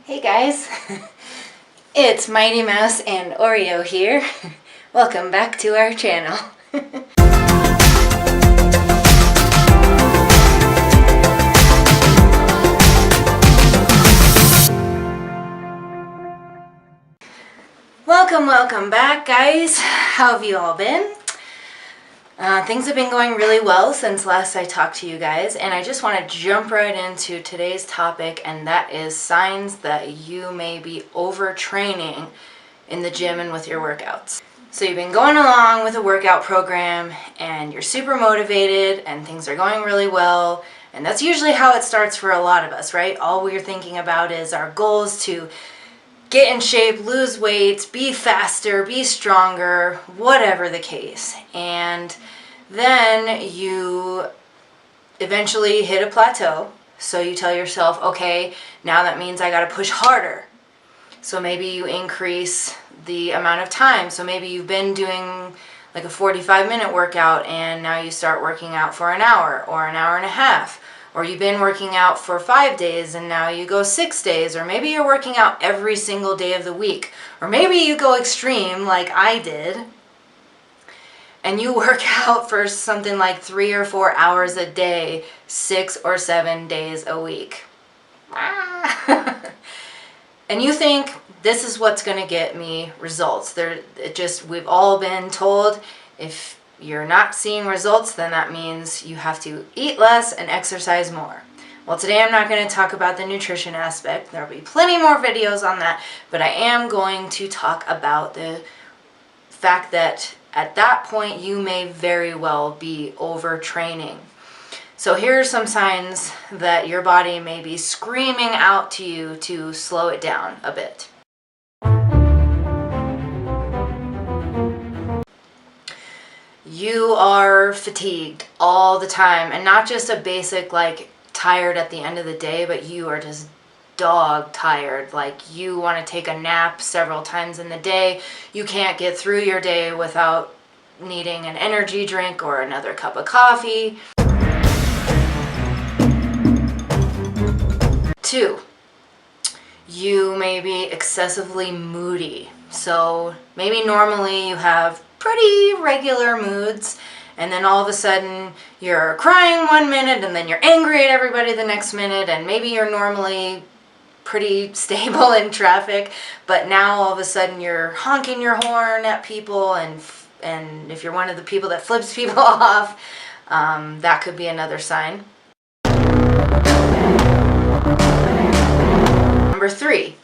Hey guys, it's Mighty Mouse and Oreo here. Welcome back to our channel. Welcome back guys. How have you all been? Things have been going really well since last I talked to you guys, and I just want to jump right into today's topic, and that is signs that you may be overtraining in the gym and with your workouts. So you've been going along with a workout program and you're super motivated and things are going really well, and that's usually how it starts for a lot of us, right? All we're thinking about is our goals to get in shape, lose weight, be faster, be stronger, whatever the case. And then you eventually hit a plateau. So you tell yourself, okay, now that means I got to push harder. So maybe you increase the amount of time. So maybe you've been doing like a 45-minute workout and now you start working out for an hour or an hour and a half. Or you've been working out for 5 days and now you go 6 days. Or maybe you're working out every single day of the week. Or maybe you go extreme like I did and you work out for something like 3 or 4 hours a day, 6 or 7 days a week. And you think this is what's going to get me results. We've all been told if you're not seeing results, then that means you have to eat less and exercise more. Well, today I'm not going to talk about the nutrition aspect. There will be plenty more videos on that, but I am going to talk about the fact that at that point you may very well be overtraining. So here are some signs that your body may be screaming out to you to slow it down a bit. You are fatigued all the time, and not just a basic like tired at the end of the day, but you are just dog tired. Like you want to take a nap several times in the day. You can't get through your day without needing an energy drink or another cup of coffee. 2, you may be excessively moody. So maybe normally you have pretty regular moods, and then all of a sudden you're crying 1 minute and then you're angry at everybody the next minute, and maybe you're normally pretty stable in traffic, but now all of a sudden you're honking your horn at people, and if you're one of the people that flips people off, that could be another sign. Number 3,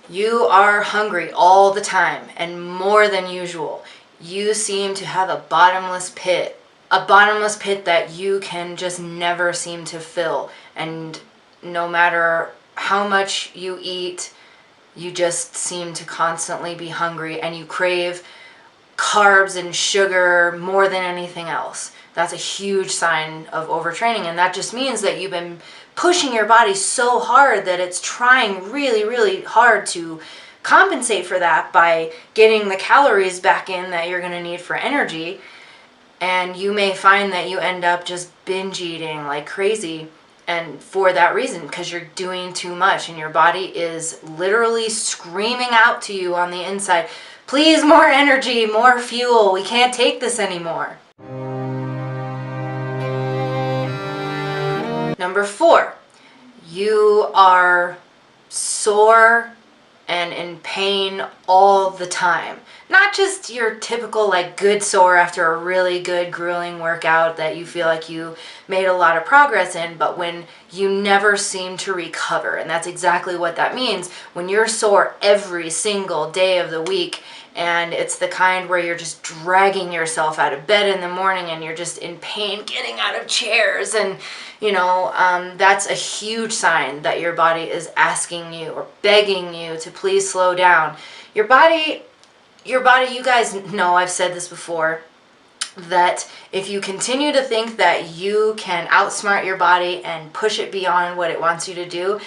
you are hungry all the time and more than usual. You seem to have a bottomless pit that you can just never seem to fill. And no matter how much you eat, you just seem to constantly be hungry and you crave carbs and sugar more than anything else. That's a huge sign of overtraining, and that just means that you've been pushing your body so hard that it's trying really, really hard to compensate for that by getting the calories back in that you're going to need for energy. And you may find that you end up just binge eating like crazy, and for that reason, because you're doing too much and your body is literally screaming out to you on the inside, please, more energy, more fuel, we can't take this anymore. Number 4, you are sore and in pain all the time. Not just your typical like good sore after a really good grueling workout that you feel like you made a lot of progress in, but when you never seem to recover. And that's exactly what that means. When you're sore every single day of the week, and it's the kind where you're just dragging yourself out of bed in the morning and you're just in pain getting out of chairs, and that's a huge sign that your body is asking you or begging you to please slow down. Your body, you guys know, I've said this before, that if you continue to think that you can outsmart your body and push it beyond what it wants you to do,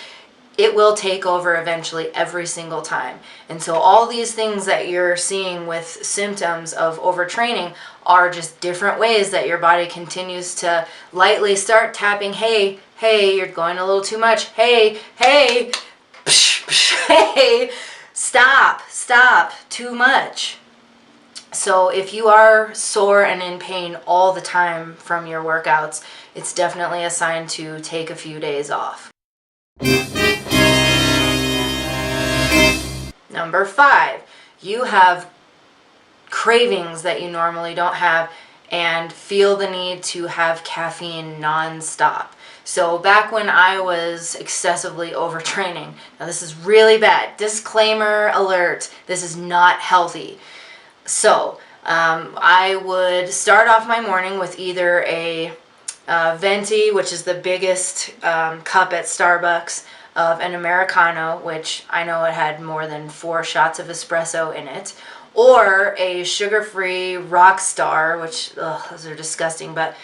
it will take over eventually every single time. And so all these things that you're seeing with symptoms of overtraining are just different ways that your body continues to lightly start tapping, hey, you're going a little too much, hey, Hey, stop, too much. So if you are sore and in pain all the time from your workouts, it's definitely a sign to take a few days off. Number 5, you have cravings that you normally don't have and feel the need to have caffeine non-stop. So back when I was excessively overtraining, now this is really bad, disclaimer alert, this is not healthy. So I would start off my morning with either a venti, which is the biggest cup at Starbucks, of an Americano, which I know it had more than 4 shots of espresso in it, or a sugar-free Rockstar, which, those are disgusting, but,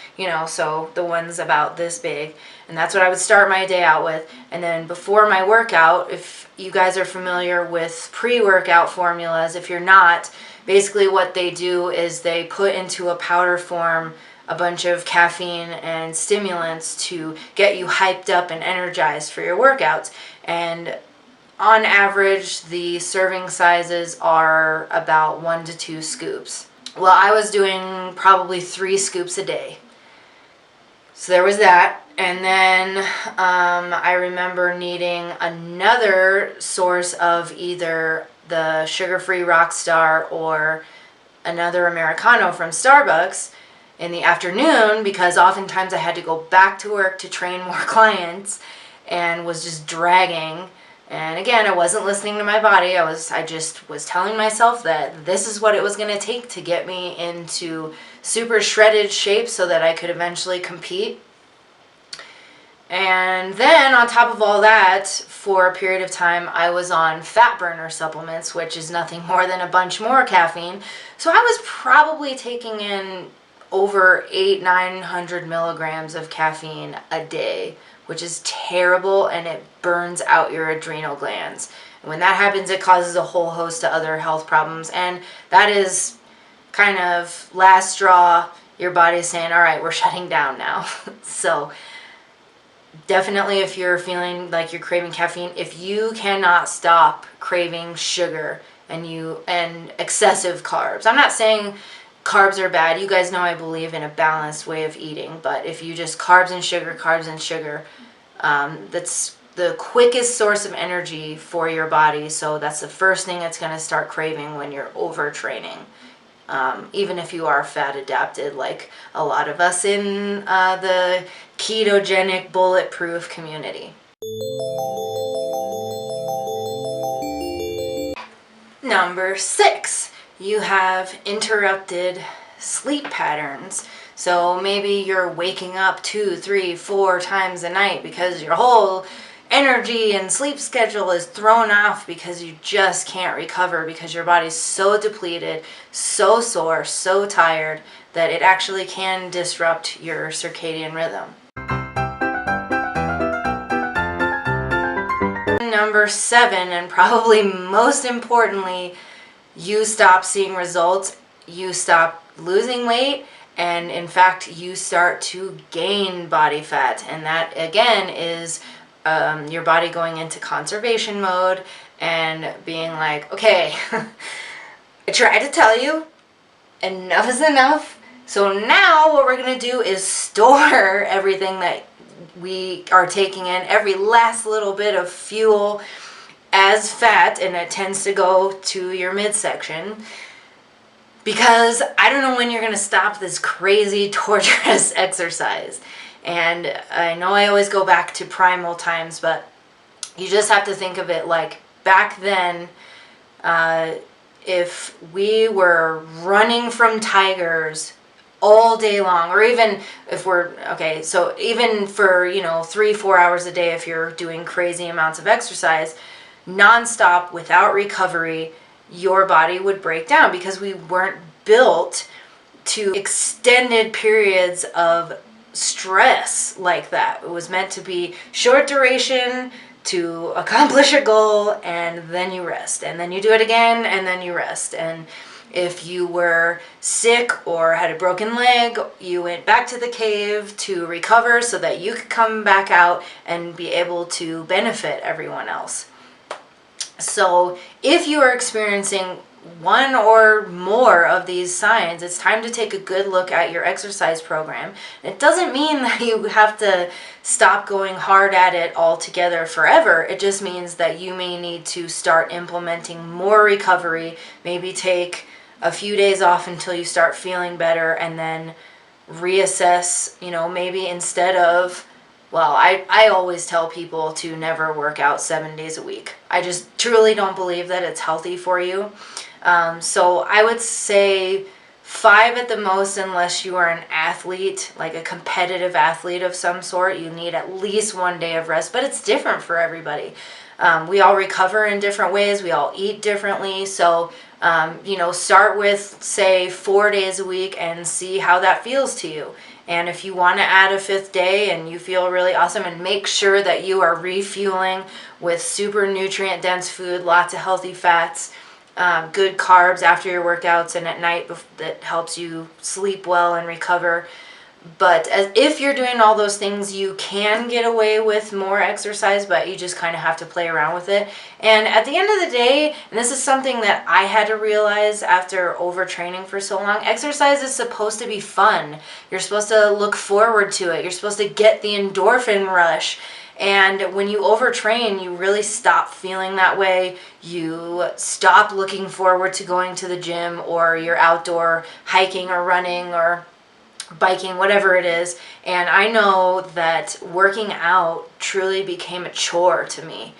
so the ones about this big. And that's what I would start my day out with. And then before my workout, if you guys are familiar with pre-workout formulas, if you're not, basically what they do is they put into a powder form a bunch of caffeine and stimulants to get you hyped up and energized for your workouts. And on average, the serving sizes are about 1 to 2 scoops. Well, I was doing probably 3 scoops a day. So there was that. And then I remember needing another source of either the sugar-free Rockstar or another Americano from Starbucks in the afternoon, because oftentimes I had to go back to work to train more clients and was just dragging. And again, I wasn't listening to my body. I just was telling myself that this is what it was going to take to get me into super shredded shape so that I could eventually compete. And then on top of all that, for a period of time, I was on fat burner supplements, which is nothing more than a bunch more caffeine. So I was probably taking in over 800-900 milligrams of caffeine a day, which is terrible, and it burns out your adrenal glands. And when that happens, it causes a whole host of other health problems, and that is kind of last straw. Your body's saying, all right, we're shutting down now. So definitely, if you're feeling like you're craving caffeine, if you cannot stop craving sugar and excessive carbs, I'm not saying carbs are bad. You guys know I believe in a balanced way of eating, but if you just carbs and sugar, that's the quickest source of energy for your body. So that's the first thing it's going to start craving when you're overtraining. Even if you are fat adapted, like a lot of us in the ketogenic bulletproof community. Number 6, you have interrupted sleep patterns. So maybe you're waking up 2, 3, 4 times a night because your whole energy and sleep schedule is thrown off because you just can't recover, because your body's so depleted, so sore, so tired that it actually can disrupt your circadian rhythm. Number 7, and probably most importantly, you stop seeing results, you stop losing weight, and in fact you start to gain body fat. And that again is your body going into conservation mode and being like, okay, I tried to tell you, enough is enough. So now what we're going to do is store everything that we are taking in, every last little bit of fuel, as fat, and it tends to go to your midsection, because I don't know when you're going to stop this crazy, torturous exercise. And I know I always go back to primal times, but you just have to think of it like back then, if we were running from tigers all day long, or even if so even for 3-4 hours a day, if you're doing crazy amounts of exercise nonstop without recovery, your body would break down, because we weren't built to extended periods of stress like that. It was meant to be short duration to accomplish a goal, and then you rest, and then you do it again, and then you rest. And if you were sick or had a broken leg, you went back to the cave to recover so that you could come back out and be able to benefit everyone else. So if you are experiencing one or more of these signs, it's time to take a good look at your exercise program. It doesn't mean that you have to stop going hard at it altogether forever. It just means that you may need to start implementing more recovery, maybe take a few days off until you start feeling better, and then reassess, maybe instead of, well, I always tell people to never work out 7 days a week. I just truly don't believe that it's healthy for you. So I would say 5 at the most, unless you are an athlete, like a competitive athlete of some sort. You need at least 1 day of rest, but it's different for everybody. We all recover in different ways. We all eat differently. So, start with, say, 4 days a week and see how that feels to you. And if you want to add a 5th day and you feel really awesome, and make sure that you are refueling with super nutrient-dense food, lots of healthy fats, good carbs after your workouts and at night that helps you sleep well and recover. But if you're doing all those things, you can get away with more exercise, but you just kind of have to play around with it. And at the end of the day, and this is something that I had to realize after overtraining for so long, exercise is supposed to be fun. You're supposed to look forward to it. You're supposed to get the endorphin rush. And when you overtrain, you really stop feeling that way. You stop looking forward to going to the gym or your outdoor hiking or running or biking, whatever it is. And I know that working out truly became a chore to me.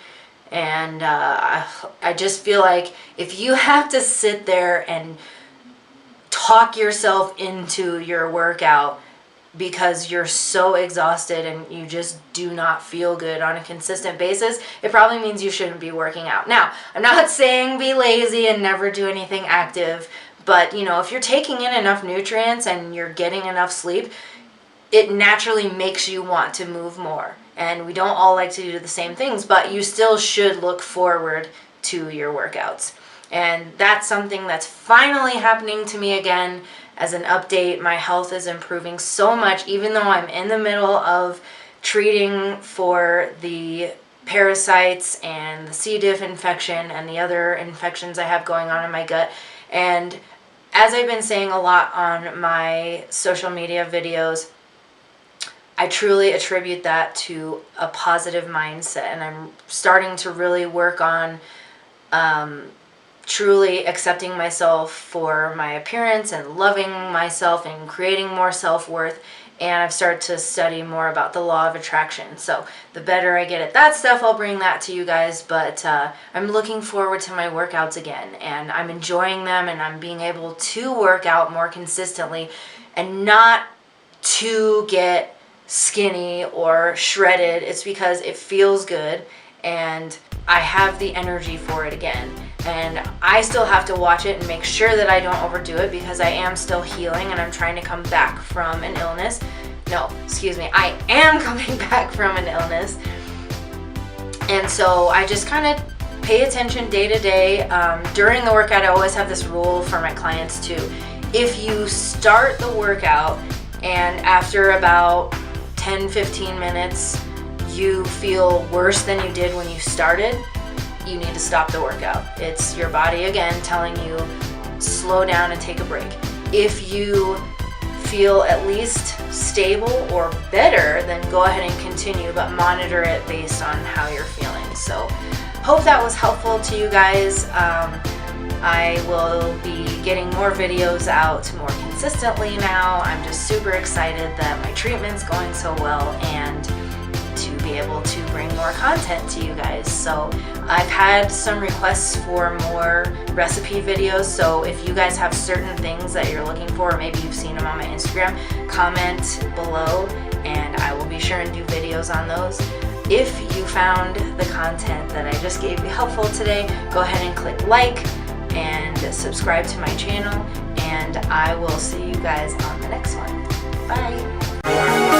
And I just feel like if you have to sit there and talk yourself into your workout because you're so exhausted and you just do not feel good on a consistent basis, it probably means you shouldn't be working out. Now, I'm not saying be lazy and never do anything active, but if you're taking in enough nutrients and you're getting enough sleep, it naturally makes you want to move more. And we don't all like to do the same things, but you still should look forward to your workouts. And that's something that's finally happening to me again. As an update, my health is improving so much, even though I'm in the middle of treating for the parasites and the C. diff infection and the other infections I have going on in my gut. And as I've been saying a lot on my social media videos, I truly attribute that to a positive mindset, and I'm starting to really work on truly accepting myself for my appearance and loving myself and creating more self-worth. And I've started to study more about the law of attraction. So the better I get at that stuff, I'll bring that to you guys. But I'm looking forward to my workouts again, and I'm enjoying them, and I'm being able to work out more consistently and not to get skinny or shredded. It's because it feels good and I have the energy for it again. And I still have to watch it and make sure that I don't overdo it, because I am still healing and I'm trying to come back from an illness. I am coming back from an illness. And so I just kind of pay attention day to day. During the workout, I always have this rule for my clients too. If you start the workout and after about 10-15 minutes you feel worse than you did when you started, you need to stop the workout. It's your body again telling you slow down and take a break. If you feel at least stable or better, then go ahead and continue, but monitor it based on how you're feeling. So hope that was helpful to you guys. I will be getting more videos out more consistently now. I'm just super excited that my treatment's going so well and to be able to bring more content to you guys. So I've had some requests for more recipe videos, so if you guys have certain things that you're looking for, or maybe you've seen them on my Instagram, comment below and I will be sure and do videos on those. If you found the content that I just gave you helpful today, go ahead and click like and subscribe to my channel, and I will see you guys on the next one. Bye!